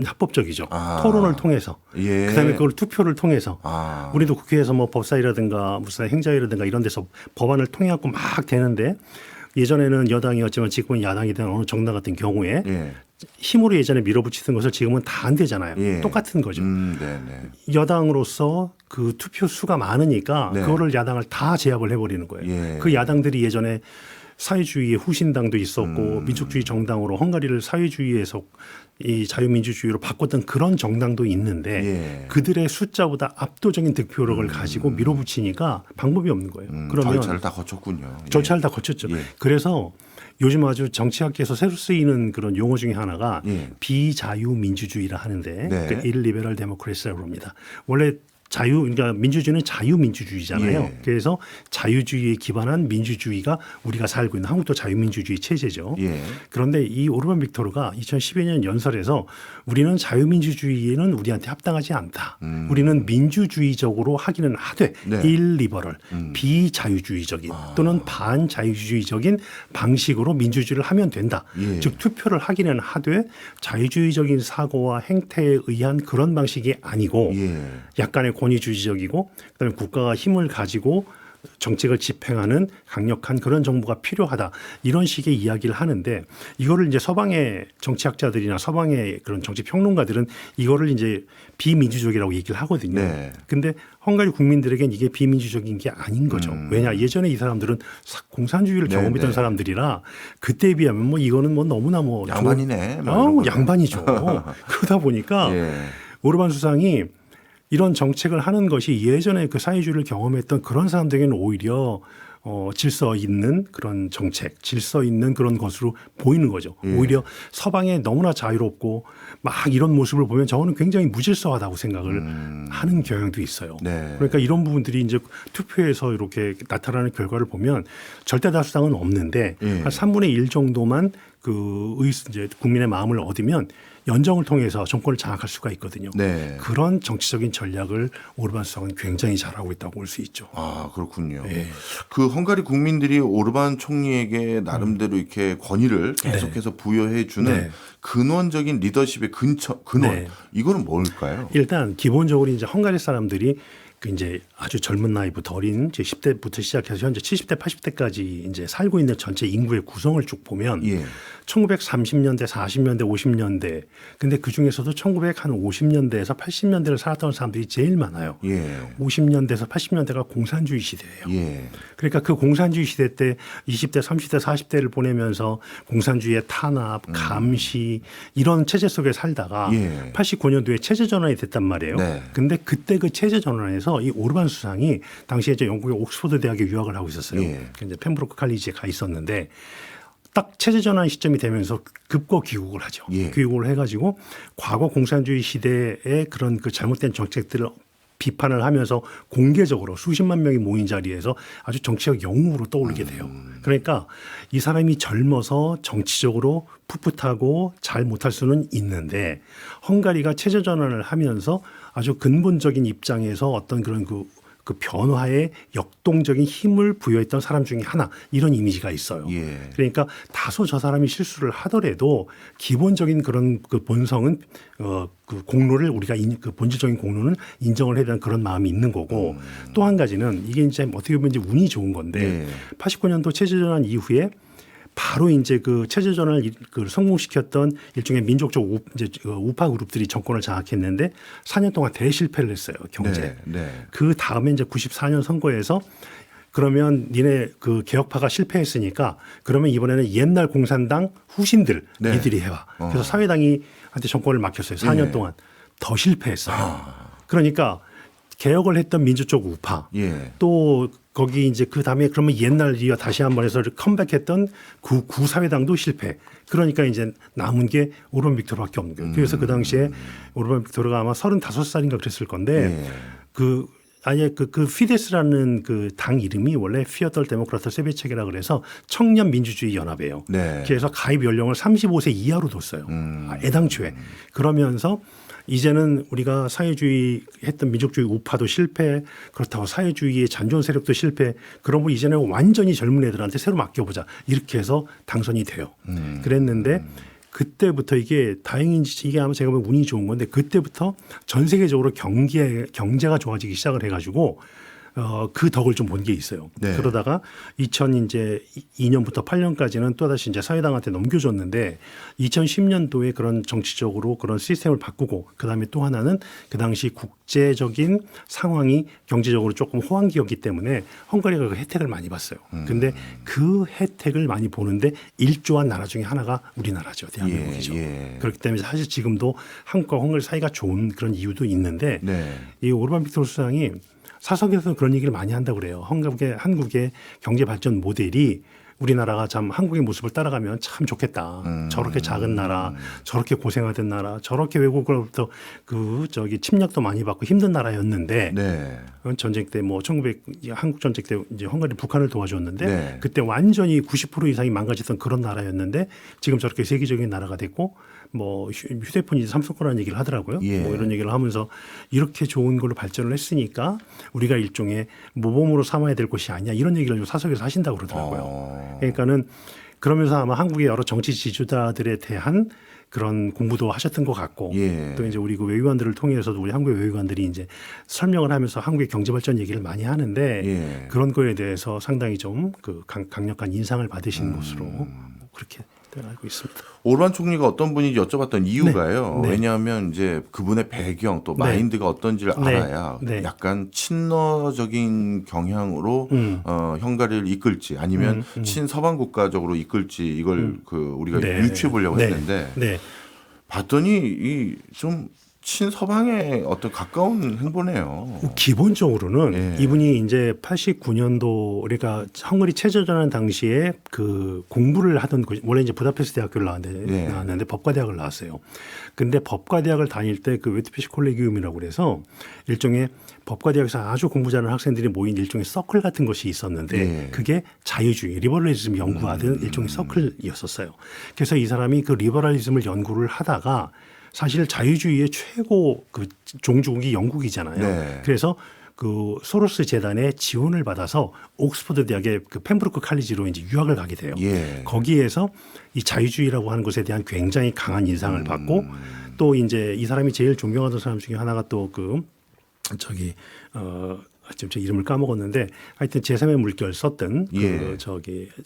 합법적이죠. 토론을 통해서. 그다음에 그걸 투표를 통해서. 우리도 국회에서 뭐 법사위라든가 무슨 행자위라든가 이런 데서 법안을 통해 갖고 막 되는데 예전에는 여당이었지만 지금은 야당이 된 어느 정당 같은 경우에 힘으로 예전에 밀어붙이던 것을 지금은 다 안 되잖아요. 똑같은 거죠. 여당으로서 그 투표 수가 많으니까 그거를 야당을 다 제압을 해버리는 거예요. 그 야당들이 예전에 사회주의의 후신당도 있었고 민족주의 정당으로 헝가리를 사회주의에서 이 자유민주주의로 바꿨던 그런 정당도 있는데 그들의 숫자보다 압도적인 득표력을 가지고 밀어붙이니까 방법이 없는 거예요. 그러면 절차를 다 거쳤군요. 절차를 다 거쳤죠. 그래서 요즘 아주 정치학계에서 새로 쓰이는 그런 용어 중에 하나가 비자유민주주의라 하는데 그 일리베럴 데모크래시라고 합니다. 원래 그러니까 민주주의는 자유민주주의잖아요. 예. 그래서 자유주의에 기반한 민주주의가 우리가 살고 있는 한국도 자유민주주의 체제죠. 예. 그런데 이 오르반 빅토르가 2012년 연설에서 우리는 자유민주주의는 우리한테 합당하지 않다. 우리는 민주주의적으로 하기는 하되 네. 일리버럴, 비자유주의적인 또는 반자유주의적인 방식으로 민주주의를 하면 된다. 예. 즉 투표를 하기는 하되 자유주의적인 사고와 행태에 의한 그런 방식이 아니고 예. 약간의 권위주의적이고 그다음에 국가가 힘을 가지고 정책을 집행하는 강력한 그런 정부가 필요하다. 이런 식의 이야기를 하는데 이거를 이제 서방의 정치학자들이나 서방의 그런 정치 평론가들은 이거를 이제 비민주적이라고 얘기를 하거든요. 네. 근데 헝가리 국민들에겐 이게 비민주적인 게 아닌 거죠. 왜냐 예전에 이 사람들은 공산주의를 네, 경험했던 네. 사람들이라 그때에 비하면 뭐 이거는 뭐 너무나 뭐 양반이네. 뭐 이런 거는. 양반이죠. 그러다 보니까 예. 오르반 수상이 이런 정책을 하는 것이 예전에 그 사회주의를 경험했던 그런 사람들에게는 오히려 질서 있는 그런 정책, 질서 있는 그런 것으로 보이는 거죠. 예. 오히려 서방에 너무나 자유롭고 막 이런 모습을 보면 저는 굉장히 무질서하다고 생각을 하는 경향도 있어요. 네. 그러니까 이런 부분들이 이제 투표에서 이렇게 나타나는 결과를 보면 절대 다수당은 없는데 예. 한 3분의 1 정도만 이제 국민의 마음을 얻으면 연정을 통해서 정권을 장악할 수가 있거든요. 네. 그런 정치적인 전략을 오르반 수상은 굉장히 잘하고 있다고 볼 수 있죠. 아, 그렇군요. 예. 그 헝가리 국민들이 오르반 총리에게 나름대로 이렇게 권위를 계속해서 부여해 주는 네. 근원적인 리더십의 근원. 네. 이거는 뭘까요? 일단 기본적으로 이제 헝가리 사람들이 그 이제 아주 젊은 나이부터 어린 10대부터 시작해서 현재 70대, 80대까지 이제 살고 있는 전체 인구의 구성을 쭉 보면 예. 1930년대, 40년대, 50년대 근데 그 중에서도 1950년대에서 80년대를 살았던 사람들이 제일 많아요. 예. 50년대에서 80년대가 공산주의 시대예요. 예. 그러니까 그 공산주의 시대 때 20대, 30대, 40대를 보내면서 공산주의의 탄압, 감시 이런 체제 속에 살다가 예. 89년도에 체제 전환이 됐단 말이에요. 네. 근데 그때 그 체제 전환에서 이 오르반 수상이 당시에 이제 영국의 옥스퍼드 대학에 유학을 하고 있었어요. 예. 이제 펜브로크 칼리지에 가 있었는데 딱 체제 전환 시점이 되면서 급거 귀국을 하죠. 예. 귀국을 해가지고 과거 공산주의 시대의 그런 그 잘못된 정책들을 비판을 하면서 공개적으로 수십만 명이 모인 자리에서 아주 정치적 영웅으로 떠오르게 돼요. 그러니까 이 사람이 젊어서 정치적으로 풋풋하고 잘 못할 수는 있는데 헝가리가 체제 전환을 하면서 아주 근본적인 입장에서 어떤 그런 그 변화에 역동적인 힘을 부여했던 사람 중에 하나 이런 이미지가 있어요. 예. 그러니까 다소 저 사람이 실수를 하더라도 기본적인 그런 그 본성은 그 공로를 우리가 그 본질적인 공로는 인정을 해야 되는 그런 마음이 있는 거고 또 한 가지는 이게 이제 어떻게 보면 이제 운이 좋은 건데 89년도 체제전환 이후에 바로 이제 그 체제 전환을 성공시켰던 일종의 민족적 우파 그룹들이 정권을 장악했는데 4년 동안 대실패를 했어요. 경제. 네. 네. 그 다음에 이제 94년 선거에서 그러면 니네 그 개혁파가 실패했으니까 그러면 이번에는 옛날 공산당 후신들 네. 이들이 해와. 그래서 사회당이 한테 정권을 맡겼어요. 4년 네. 동안 더 실패했어요. 그러니까 개혁을 했던 민주적 우파 예. 또 거기 이제 그 다음에 그러면 옛날이어 다시 한번 해서 컴백했던 구사회당도 실패. 그러니까 이제 남은 게 오르반 빅토르밖에 없는 거예요. 그래서 그 당시에 오르반 빅토르가 아마 35살인가 그랬을 건데 그 아예 그 피데스라는 그 당 이름이 원래 피어덜 데모크라트 세베체게라 그래서 청년 민주주의 연합이에요. 네. 그래서 가입 연령을 35세 이하로 뒀어요. 애당초에. 그러면서 이제는 우리가 사회주의 했던 민족주의 우파도 실패 그렇다고 사회주의의 잔존 세력도 실패 그러면 이제는 완전히 젊은 애들한테 새로 맡겨보자 이렇게 해서 당선이 돼요. 그랬는데 그때부터 이게 다행인지 이게 아마 제가 보면 운이 좋은 건데 그때부터 전 세계적으로 경제가 좋아지기 시작을 해가지고 그 덕을 좀 본 게 있어요. 네. 그러다가 2002년부터 8년까지는 또다시 이제 사회당한테 넘겨줬는데 2010년도에 그런 정치적으로 그런 시스템을 바꾸고 그다음에 또 하나는 그 당시 국제적인 상황이 경제적으로 조금 호황기였기 때문에 헝가리가 그 혜택을 많이 봤어요. 근데 그 혜택을 많이 보는데 일조한 나라 중에 하나가 우리나라죠. 대한민국이죠. 예. 그렇기 때문에 사실 지금도 한국과 헝가리 사이가 좋은 그런 이유도 있는데 네. 이 오르반 빅토르 수상이 사석에서 그런 얘기를 많이 한다고 그래요. 한국의 경제 발전 모델이 우리나라가 참 한국의 모습을 따라가면 참 좋겠다. 저렇게 작은 나라, 저렇게 고생하던 나라, 저렇게 외국으로부터 침략도 많이 받고 힘든 나라였는데 네. 전쟁 때 뭐 한국 전쟁 때 이제 헝가리 북한을 도와줬는데 네. 그때 완전히 90% 이상이 망가졌던 그런 나라였는데 지금 저렇게 세계적인 나라가 됐고 뭐 휴대폰이 삼성 거라는 얘기를 하더라고요. 예. 뭐 이런 얘기를 하면서 이렇게 좋은 걸로 발전을 했으니까 우리가 일종의 모범으로 삼아야 될 것이 아니냐 이런 얘기를 좀 사석에서 하신다고 그러더라고요. 그러니까는 그러면서 아마 한국의 여러 정치 지주자들에 대한 그런 공부도 하셨던 것 같고 예. 또 이제 우리 그 외교관들을 통해서도 우리 한국의 외교관들이 이제 설명을 하면서 한국의 경제 발전 얘기를 많이 하는데 예. 그런 거에 대해서 상당히 좀 그 강력한 인상을 받으신 것으로 그렇게 알고 있습니다. 오르반 총리가 어떤 분인지 여쭤봤던 이유가요. 네. 왜냐하면 이제 그분의 배경 또 네. 마인드가 어떤지를 네. 알아야 네. 약간 친러적인 경향으로 헝가리를 이끌지 아니면 친서방 국가적으로 이끌지 이걸 그 우리가 네. 유추해 보려고 네. 했는데 네. 봤더니 이 좀 친서방에 어떤 가까운 행보네요. 기본적으로는 예. 이분이 이제 89년도 그러니까 헝가리 체제전환 당시에 그 공부를 하던 원래 이제 부다페스트 대학교를 예. 나왔는데 법과대학을 나왔어요. 근데 법과대학을 다닐 때 그 웨트피시 콜레기움이라고 그래서 일종의 법과대학에서 아주 공부 잘하는 학생들이 모인 일종의 서클 같은 것이 있었는데 예. 그게 자유주의, 리버럴리즘 연구하던 일종의 서클이었었어요. 그래서 이 사람이 그 리버럴리즘을 연구를 하다가 사실 자유주의의 최고 그 종주국이 영국이잖아요. 네. 그래서 그 소로스 재단의 지원을 받아서 옥스퍼드 대학의 그 펜브루크 칼리지로 이제 유학을 가게 돼요. 예. 거기에서 이 자유주의라고 하는 것에 대한 굉장히 강한 인상을 받고 또 이제 이 사람이 제일 존경하던 사람 중에 하나가 또 그 지금 제 이름을 까먹었는데 하여튼 제3의 물결 썼던 예. 그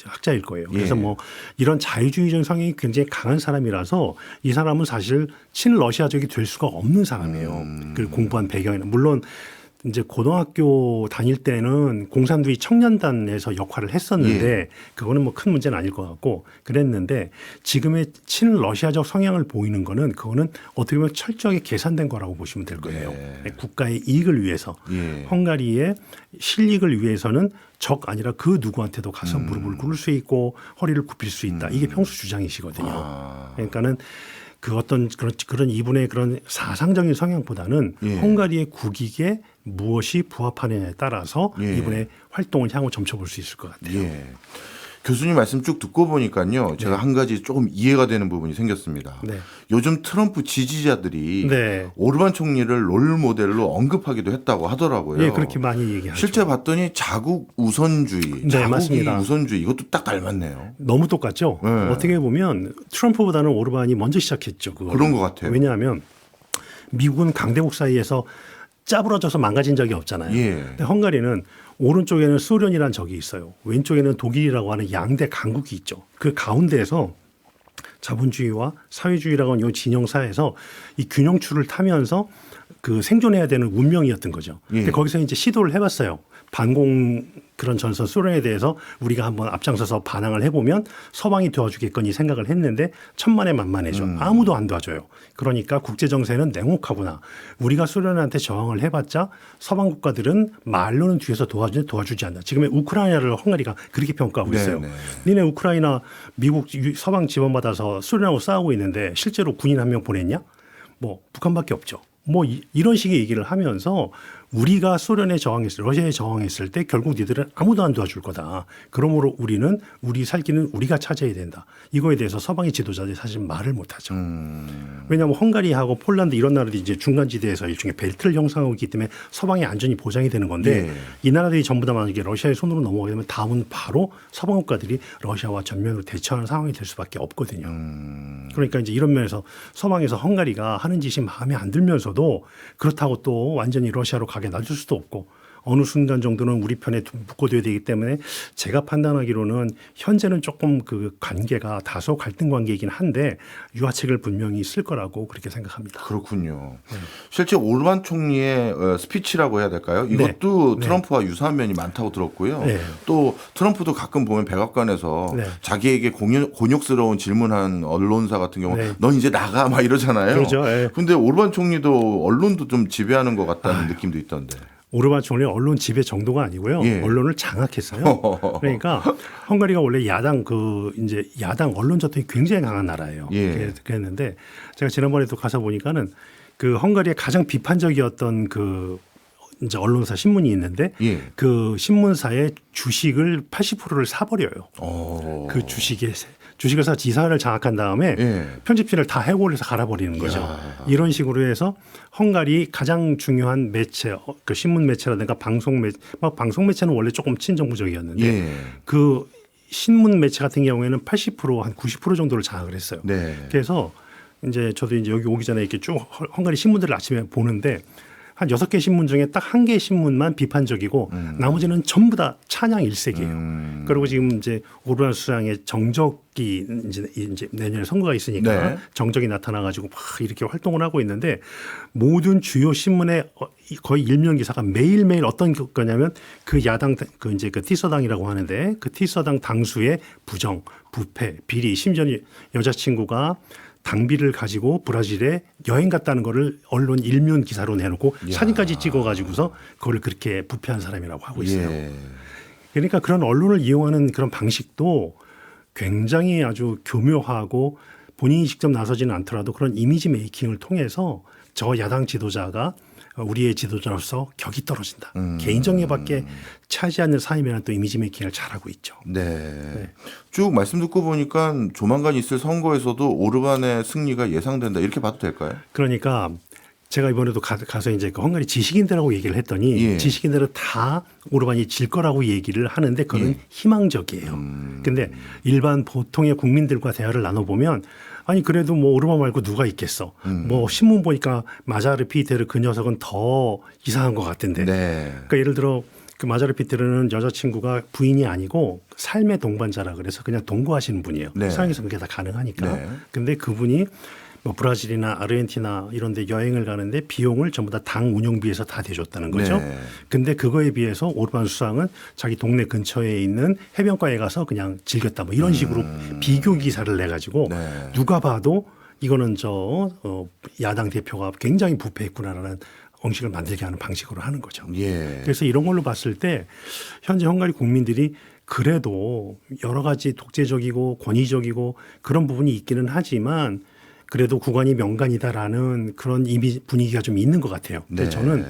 학자일 거예요. 그래서 예. 뭐 이런 자유주의적인 성향이 굉장히 강한 사람이라서 이 사람은 사실 친러시아적이 될 수가 없는 사람이에요. 그 공부한 배경에는 물론 이제 고등학교 다닐 때는 공산주의 청년단에서 역할을 했었는데 그거는 뭐 큰 문제는 아닐 것 같고 그랬는데 지금의 친러시아적 성향을 보이는 거는 그거는 어떻게 보면 철저하게 계산된 거라고 보시면 될 거예요. 네. 국가의 이익을 위해서 예. 헝가리의 실익을 위해서는 적 아니라 그 누구한테도 가서 무릎을 꿇을 수 있고 허리를 굽힐 수 있다. 이게 평소 주장이시거든요. 그러니까는 그 어떤 그런 이분의 그런 사상적인 성향보다는 예. 헝가리의 국익에 무엇이 부합하느냐에 따라서 예. 이분의 활동을 향후 점쳐볼 수 있을 것 같아요. 예. 교수님 말씀 쭉 듣고 보니까요. 제가 한 가지 조금 이해가 되는 부분이 생겼습니다. 네. 요즘 트럼프 지지자들이 네. 오르반 총리를 롤 모델로 언급하기도 했다고 하더라고요. 예, 그렇게 많이 얘기하죠. 실제 봤더니 자국 우선주의, 네, 자국이 맞습니다. 우선주의 이것도 딱 닮았네요. 너무 똑같죠. 네. 어떻게 보면 트럼프보다는 오르반이 먼저 시작했죠. 그거를. 그런 것 같아요. 왜냐하면 미국은 강대국 사이에서 짜부러져서 망가진 적이 없잖아요. 예. 근데 헝가리는 오른쪽에는 소련이라는 적이 있어요. 왼쪽에는 독일이라고 하는 양대 강국이 있죠. 그 가운데에서 자본주의와 사회주의라고 하는 이 진영사에서 이 균형추를 타면서 그 생존해야 되는 운명이었던 거죠. 근데 예. 거기서 이제 시도를 해봤어요. 반공 그런 전선 소련에 대해서 우리가 한번 앞장서서 반항을 해보면 서방이 도와주겠거니 생각을 했는데 천만에만만해죠. 아무도 안 도와줘요. 그러니까 국제정세는 냉혹하구나. 우리가 소련한테 저항을 해봤자 서방 국가들은 말로는 뒤에서 도와주지 않나. 지금의 우크라이나를 헝가리가 그렇게 평가하고 있어요. 네네. 니네 우크라이나 미국 서방 지원받아서 소련하고 싸우고 있는데 실제로 군인 한 명 보냈냐? 뭐 북한밖에 없죠. 뭐 이런 식의 얘기를 하면서 우리가 소련에 저항했을 러시아에 저항했을 때 결국 니들은 아무도 안 도와줄 거다. 그러므로 우리는 우리 살기는 우리가 찾아야 된다. 이거에 대해서 서방의 지도자들이 사실 말을 못하죠. 왜냐하면 헝가리하고 폴란드 이런 나라들이 이제 중간지대에서 일종의 벨트를 형성하고 있기 때문에 서방의 안전이 보장이 되는 건데 예. 이 나라들이 전부 다 만약에 러시아의 손으로 넘어가게 되면 다음은 바로 서방 국가들이 러시아와 전면으로 대처하는 상황이 될 수밖에 없거든요. 그러니까 이제 이런 면에서 서방에서 헝가리가 하는 짓이 마음에 안 들면서도 그렇다고 또 완전히 러시아로 가게 놔줄 수도 없고 어느 순간 정도는 우리 편에 묶어둬야 되기 때문에 제가 판단하기로는 현재는 조금 그 관계가 다소 갈등 관계이긴 한데 유화책을 분명히 쓸 거라고 그렇게 생각합니다. 그렇군요. 실제 오르반 총리의 스피치라고 해야 될까요? 네. 이것도 네. 트럼프와 유사한 면이 많다고 들었고요. 네. 또 트럼프도 가끔 보면 백악관에서 네. 자기에게 곤욕스러운 질문한 언론사 같은 경우 네. 넌 이제 나가 막 이러잖아요. 그렇죠. 예. 근데 오르반 총리도 언론도 좀 지배하는 것 같다는 느낌도 있던데. 오르반 총리 언론 지배 정도가 아니고요. 예. 언론을 장악했어요. 그러니까 헝가리가 원래 야당 언론 전통이 굉장히 강한 나라예요. 예. 그랬는데 제가 지난번에도 가서 보니까는 그 헝가리의 가장 비판적이었던 그 이제 언론사 신문이 있는데 예. 그 신문사의 주식을 80%를 사버려요. 그 주식을 사 지사를 장악한 다음에 예. 편집진을 다 해고를 해서 갈아버리는 거죠. 이런 식으로 해서 헝가리 가장 중요한 매체, 그 신문 매체라든가 방송 매체는 원래 조금 친정부적이었는데 예. 그 신문 매체 같은 경우에는 80%한 90% 정도를 장악을 했어요. 네. 그래서 이제 저도 이제 여기 오기 전에 이렇게 쭉 헝가리 신문들을 아침에 보는데 한 6개 신문 중에 딱 1개 신문만 비판적이고 나머지는 전부 다 찬양 일색이에요. 그리고 지금 이제 오르반 수상의 정적이 이제 내년에 선거가 있으니까 네. 정적이 나타나 가지고 막 이렇게 활동을 하고 있는데 모든 주요 신문의 거의 일면 기사가 매일매일 어떤 거냐면 그 야당 그 이제 그 티서당이라고 하는데 그 티서당 당수의 부정, 부패, 비리, 심지어 여자친구가 당비를 가지고 브라질에 여행 갔다는 거를 언론 일면 기사로 내놓고 사진까지 찍어가지고서 그걸 그렇게 부패한 사람이라고 하고 있어요. 예. 그러니까 그런 언론을 이용하는 그런 방식도 굉장히 아주 교묘하고 본인이 직접 나서지는 않더라도 그런 이미지 메이킹을 통해서 저 야당 지도자가 우리의 지도자로서 격이 떨어진다. 개인 정의밖에 차지 않는 사람이라는 또 이미지 메이킹을 잘하고 있죠. 네. 쭉 말씀 듣고 보니까 조만간 있을 선거에서도 오르반의 승리가 예상된다. 이렇게 봐도 될까요? 그러니까 제가 이번에도 가서 이제 그 헝가리 지식인들하고 얘기를 했더니 예. 지식인들은 다 오르반이 질 거라고 얘기를 하는데 그건 희망적이에요. 근데 일반 보통의 국민들과 대화를 나눠보면 아니 그래도 뭐 오르반 말고 누가 있겠어. 뭐 신문 보니까 마자르 피테르 그 녀석은 더 이상한 것 같은데. 네. 그러니까 예를 들어 그 마자르 피테르는 여자친구가 부인이 아니고 삶의 동반자라 그래서 그냥 동거하시는 분이에요. 네. 서양에서 그게 다 가능하니까. 네. 근데 그분이 뭐 브라질이나 아르헨티나 이런 데 여행을 가는데 비용을 전부 다 당 운영비에서 다 대줬다는 거죠. 네. 근데 그거에 비해서 오르반 수상은 자기 동네 근처에 있는 해변가에 가서 그냥 즐겼다 뭐 이런 식으로 비교 기사를 내 가지고 네. 누가 봐도 이거는 야당 대표가 굉장히 부패했구나라는 언식을 만들게 하는 방식으로 하는 거죠. 예. 그래서 이런 걸로 봤을 때 현재 헝가리 국민들이 그래도 여러 가지 독재적이고 권위적이고 그런 부분이 있기는 하지만 그래도 국왕이 명간이다라는 그런 분위기가 좀 있는 것 같아요. 근데 네. 저는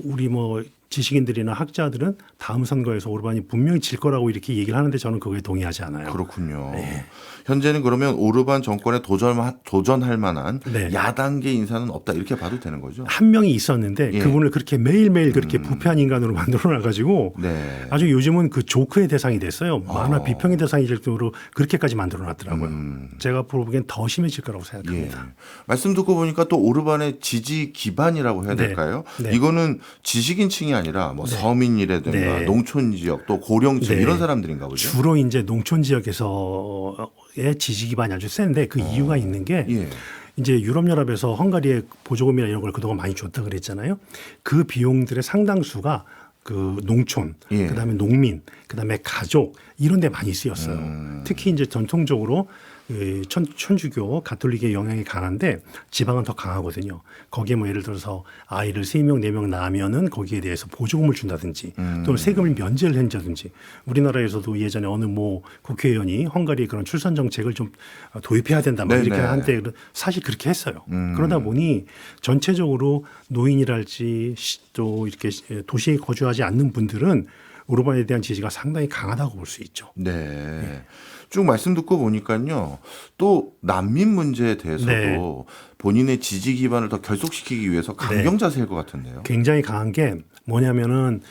우리 뭐 지식인들이나 학자들은 다음 선거에서 오르반이 분명히 질 거라고 이렇게 얘기를 하는데 저는 그거에 동의하지 않아요. 그렇군요. 네. 현재는 그러면 오르반 정권에 도전할 만한 네. 야당계 인사는 없다 이렇게 봐도 되는 거죠? 한 명이 있었는데 예. 그분을 그렇게 매일매일 그렇게 부패한 인간으로 만들어놔가지고 네. 아주 요즘은 그 조크의 대상이 됐어요. 만화 비평의 대상이 될 정도로 그렇게까지 만들어놨더라고요. 제가 보기엔 더 심해질 거라고 생각합니다. 예. 말씀 듣고 보니까 또 오르반의 지지 기반이라고 해야 네. 될까요? 네. 이거는 지식인층이 아니라 뭐 서민이라든가 네. 농촌 지역 또 고령층 네. 이런 사람들인가 보죠. 주로 이제 농촌 지역에서의 지지 기반이 아주 센데 그 이유가 있는 게 예. 이제 유럽연합에서 헝가리에 보조금이나 이런 걸 그동안 많이 줬다 그랬잖아요. 그 비용들의 상당수가 그 농촌, 예. 그다음에 농민, 그다음에 가족 이런 데 많이 쓰였어요. 특히 이제 전통적으로 천주교 가톨릭의 영향이 강한데 지방은 더 강하거든요. 거기에 뭐 예를 들어서 아이를 3명, 4명 낳으면은 거기에 대해서 보조금을 준다든지 또는 세금을 면제를 한다든지 우리나라에서도 예전에 어느 뭐 국회의원이 헝가리 그런 출산 정책을 좀 도입해야 된다 막 이렇게 한때 사실 그렇게 했어요. 그러다 보니 전체적으로 노인이랄지 또 이렇게 도시에 거주하지 않는 분들은 오르반에 대한 지지가 상당히 강하다고 볼 수 있죠. 네. 쭉 말씀 듣고 보니까요. 또 난민 문제에 대해서도 네. 본인의 지지 기반을 더 결속시키기 위해서 강경 자세일 것 같은데요. 굉장히 강한 게 뭐냐면은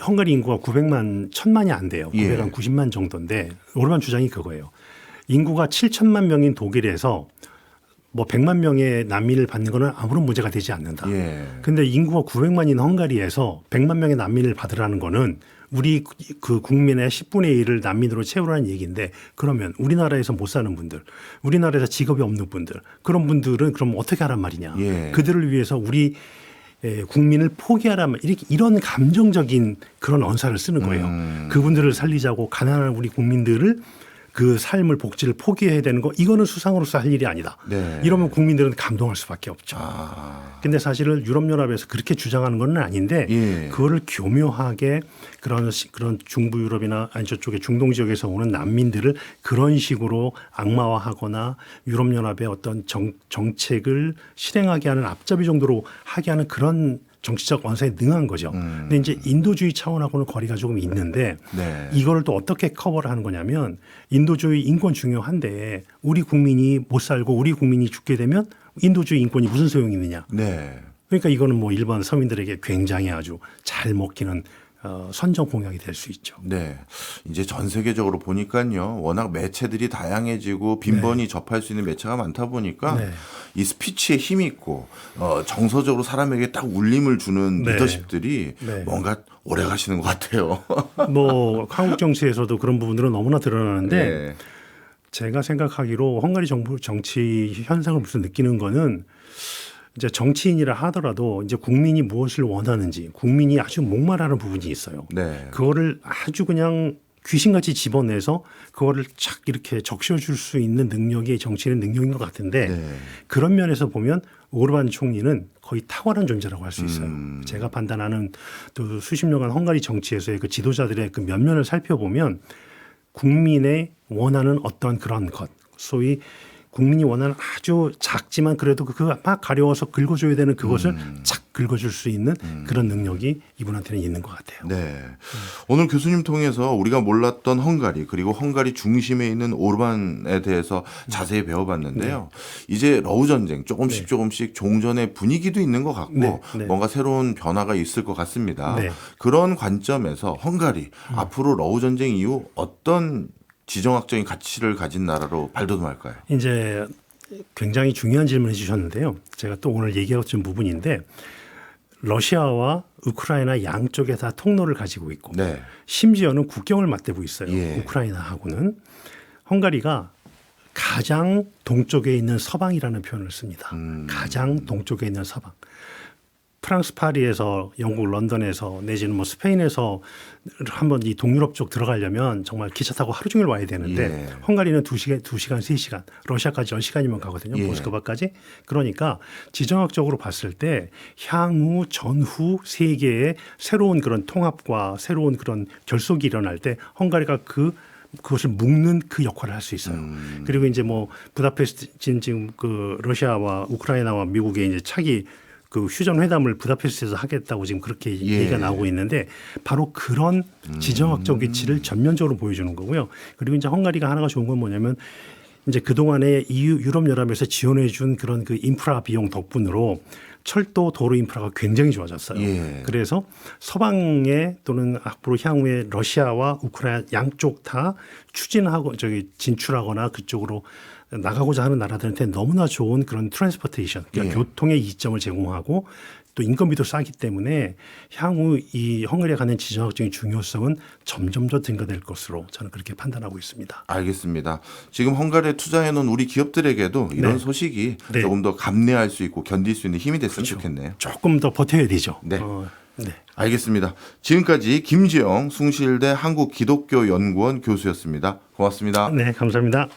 헝가리 인구가 1000만이 안 돼요. 990만 정도인데 오르반 주장이 그거예요. 인구가 7천만 명인 독일에서 뭐 100만 명의 난민을 받는 거는 아무런 문제가 되지 않는다. 근데 인구가 900만인 헝가리에서 100만 명의 난민을 받으라는 거는 우리 그 국민의 10분의 1을 난민으로 채우라는 얘기인데 그러면 우리나라에서 못 사는 분들, 우리나라에서 직업이 없는 분들 그런 분들은 그럼 어떻게 하란 말이냐. 그들을 위해서 우리 국민을 포기하란 이런 감정적인 그런 언사를 쓰는 거예요. 그분들을 살리자고 가난한 우리 국민들을 그 삶을 복지를 포기해야 되는 거 이거는 수상으로서 할 일이 아니다. 네. 이러면 국민들은 감동할 수밖에 없죠. 아. 근데 사실은 유럽연합에서 그렇게 주장하는 건 아닌데 예. 그거를 교묘하게 그런 중부 유럽이나 아니 저쪽에 중동 지역에서 오는 난민들을 그런 식으로 악마화하거나 유럽연합의 어떤 정책을 실행하게 하는 앞잡이 정도로 하게 하는 그런 정치적 원사에 능한 거죠. 근데 이제 인도주의 차원하고는 거리가 조금 있는데 네. 이걸 또 어떻게 커버를 하는 거냐면 인도주의 인권 중요한데 우리 국민이 못 살고 우리 국민이 죽게 되면 인도주의 인권이 무슨 소용이 있느냐. 네. 그러니까 이거는 뭐 일반 서민들에게 굉장히 아주 잘 먹히는 선전 공약이 될 수 있죠. 네. 이제 전 세계적으로 보니까요. 워낙 매체들이 다양해지고 빈번히 접할 수 있는 매체가 많다 보니까 네. 이 스피치에 힘이 있고 정서적으로 사람에게 딱 울림을 주는 네. 리더십들이 네. 뭔가 오래 가시는 것 같아요. 뭐 한국 정치에서도 그런 부분들은 너무나 드러나는데 네. 제가 생각하기로 헝가리 정부 정치 현상을 무슨 느끼는 거는 이제 정치인이라 하더라도 이제 국민이 무엇을 원하는지 국민이 아주 목말하는 부분이 있어요. 네. 그거를 아주 그냥 귀신같이 집어내서 그거를 착 이렇게 적셔줄 수 있는 능력이 정치인의 능력인 것 같은데 네. 그런 면에서 보면 오르반 총리는 거의 탁월한 존재라고 할 수 있어요. 제가 판단하는 또 수십 년간 헝가리 정치에서의 그 지도자들의 그 면면을 살펴보면 국민의 원하는 어떤 그런 것, 소위 국민이 원하는 아주 작지만 그래도 그거 막 가려워서 긁어줘야 되는 그것을 착 긁어줄 수 있는 그런 능력이 이분한테는 있는 것 같아요. 네. 오늘 교수님 통해서 우리가 몰랐던 헝가리 그리고 헝가리 중심에 있는 오르반에 대해서 자세히 배워봤는데요. 이제 러우 전쟁 조금씩 조금씩 종전의 분위기도 있는 것 같고 네. 네. 뭔가 새로운 변화가 있을 것 같습니다. 네. 그런 관점에서 헝가리 앞으로 러우 전쟁 이후 어떤 지정학적인 가치를 가진 나라로 발돋움할까요? 이제 굉장히 중요한 질문을 주셨는데요. 제가 또 오늘 얘기하고 싶은 부분인데 러시아와 우크라이나 양쪽에 다 통로를 가지고 있고 네. 심지어는 국경을 맞대고 있어요. 예. 우크라이나하고는 헝가리가 가장 동쪽에 있는 서방이라는 표현을 씁니다. 가장 동쪽에 있는 서방. 프랑스 파리에서 영국 런던에서 내지는 뭐 스페인에서 한번 이 동유럽 쪽 들어가려면 정말 기차 타고 하루 종일 와야 되는데 예. 헝가리는 2시간, 3시간, 러시아까지 10시간이면 가거든요. 예. 모스크바까지. 그러니까 지정학적으로 봤을 때 향후 전후 세계의 새로운 그런 통합과 새로운 그런 결속이 일어날 때 헝가리가 그것을 묶는 그 역할을 할 수 있어요. 그리고 이제 뭐 부다페스트 지금 그 러시아와 우크라이나와 미국의 이제 차기 그 휴전 회담을 부다페스트에서 하겠다고 지금 그렇게 얘기가 나오고 있는데 바로 그런 지정학적 위치를 전면적으로 보여주는 거고요. 그리고 이제 헝가리가 하나가 좋은 건 뭐냐면 이제 그동안에 EU 유럽연합에서 지원해 준 그런 그 인프라 비용 덕분으로 철도 도로 인프라가 굉장히 좋아졌어요. 예. 그래서 서방에 또는 앞으로 향후에 러시아와 우크라이나 양쪽 다 추진하고 진출하거나 그쪽으로 나가고자 하는 나라들한테 너무나 좋은 그런 트랜스포테이션, 그러니까 교통의 이점을 제공하고 또 인건비도 싸기 때문에 향후 이 헝가리가 갖는 지정학적인 중요성은 점점 더 증가될 것으로 저는 그렇게 판단하고 있습니다. 알겠습니다. 지금 헝가리에 투자해 놓은 우리 기업들에게도 이런 소식이 조금 더 감내할 수 있고 견딜 수 있는 힘이 됐으면 좋겠네요. 조금 더 버텨야 되죠. 네. 네. 알겠습니다. 지금까지 김지영 숭실대 한국기독교연구원 교수였습니다. 고맙습니다. 네, 감사합니다.